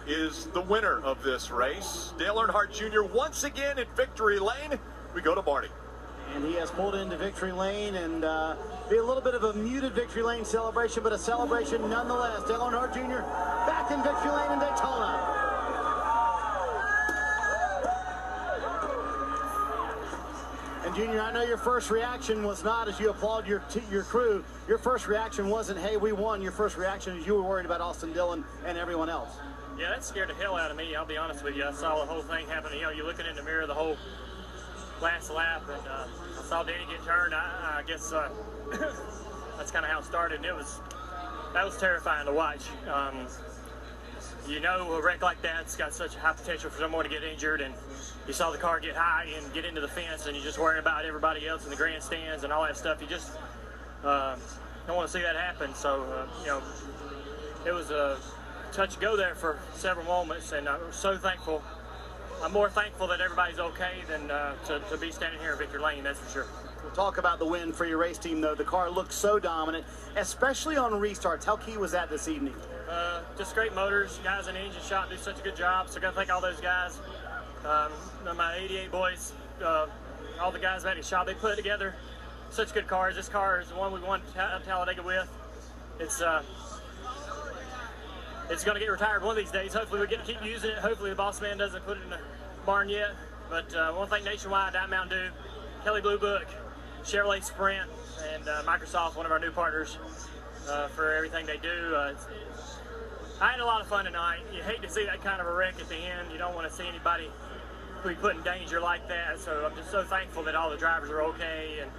Is the winner of this race. Dale Earnhardt Jr. once again in victory lane. We go to Marty. And he has pulled into victory lane and be a little bit of a muted victory lane celebration, but a celebration nonetheless. Dale Earnhardt Jr. back in victory lane in Daytona. And Junior, I know your first reaction was not as you applaud your crew. Your first reaction wasn't, hey, we won. Your first reaction is you were worried about Austin Dillon and everyone else. Yeah, that scared the hell out of me, I'll be honest with you. I saw the whole thing happen. You know, you're looking in the mirror the whole last lap, and I saw Danny get turned. I guess that's kind of how it started, and that was terrifying to watch. You know, a wreck like that's got such a high potential for someone to get injured, and you saw the car get high and get into the fence, and you're just worrying about everybody else in the grandstands and all that stuff. You just don't want to see that happen. So, you know, it was a touch and go there for several moments, and I'm so thankful. I'm more thankful that everybody's okay than to be standing here in victory lane, that's for sure. We'll talk about the win for your race team, though. The car looked so dominant, especially on restarts. How key was that this evening? Just great motors. Guys in the engine shop do such a good job, so I got to thank all those guys. My 88 boys, all the guys back at the shop, they put together such good cars. This car is the one we won Talladega with. It's going to get retired one of these days. Hopefully we get to keep using it. Hopefully the boss man doesn't put it in the barn yet. But I want to thank Nationwide, Diamond Mountain Dew, Kelly Blue Book, Chevrolet Sprint, and Microsoft, one of our new partners, for everything they do. I had a lot of fun tonight. You hate to see that kind of a wreck at the end. You don't want to see anybody be put in danger like that. So I'm just so thankful that all the drivers are okay and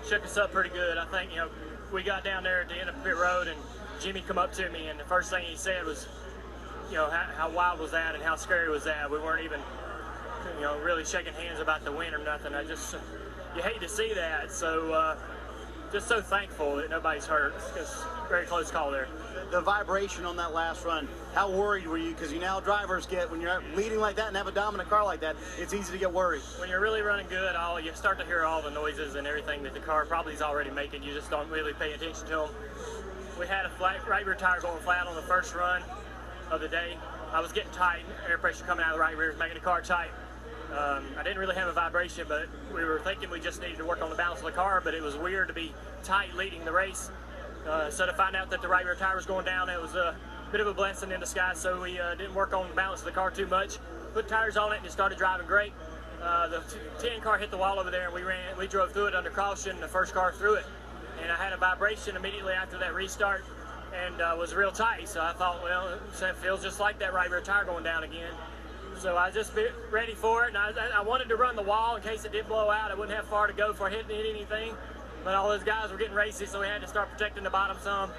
shook us up pretty good. I think, you know, we got down there at the end of pit road and Jimmy come up to me, and the first thing he said was, you know, how wild was that and how scary was that? We weren't even, you know, really shaking hands about the win or nothing. You hate to see that. So just so thankful that nobody's hurt. It's a very close call there. The vibration on that last run, how worried were you? Because you know drivers get, when you're leading like that and have a dominant car like that, it's easy to get worried. When you're really running good, you start to hear all the noises and everything that the car probably is already making. You just don't really pay attention to them. We had a right rear tire going flat on the first run of the day. I was getting tight, air pressure coming out of the right rear, making the car tight. I didn't really have a vibration, but we were thinking we just needed to work on the balance of the car, but it was weird to be tight leading the race. So to find out that the right rear tire was going down, it was a bit of a blessing in disguise, so we didn't work on the balance of the car too much. Put tires on it and it started driving great. The 10 car hit the wall over there, and we drove through it under caution, the first car through it. And I had a vibration immediately after that restart and was real tight. So I thought, well, it feels just like that right rear tire going down again. So I was just ready for it, and I wanted to run the wall in case it did blow out. I wouldn't have far to go before I hit anything. But all those guys were getting racy, so we had to start protecting the bottom some.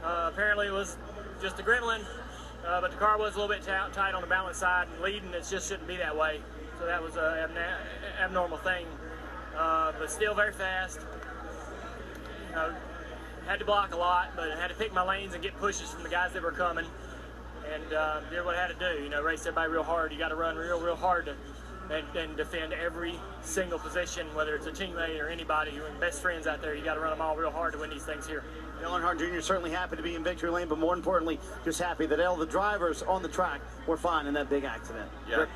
Apparently it was just adrenaline, but the car was a little bit tight on the balance side, and leading, it just shouldn't be that way. So that was an abnormal thing, but still very fast. You know, had to block a lot, but I had to pick my lanes and get pushes from the guys that were coming, and did what I had to do. You know, race everybody real hard. You got to run real hard and defend every single position, whether it's a teammate or anybody, your best friends out there. You got to run them all real hard to win these things here. Dale Earnhardt Jr. certainly happy to be in victory lane, but more importantly, just happy that all the drivers on the track were fine in that big accident. Yeah.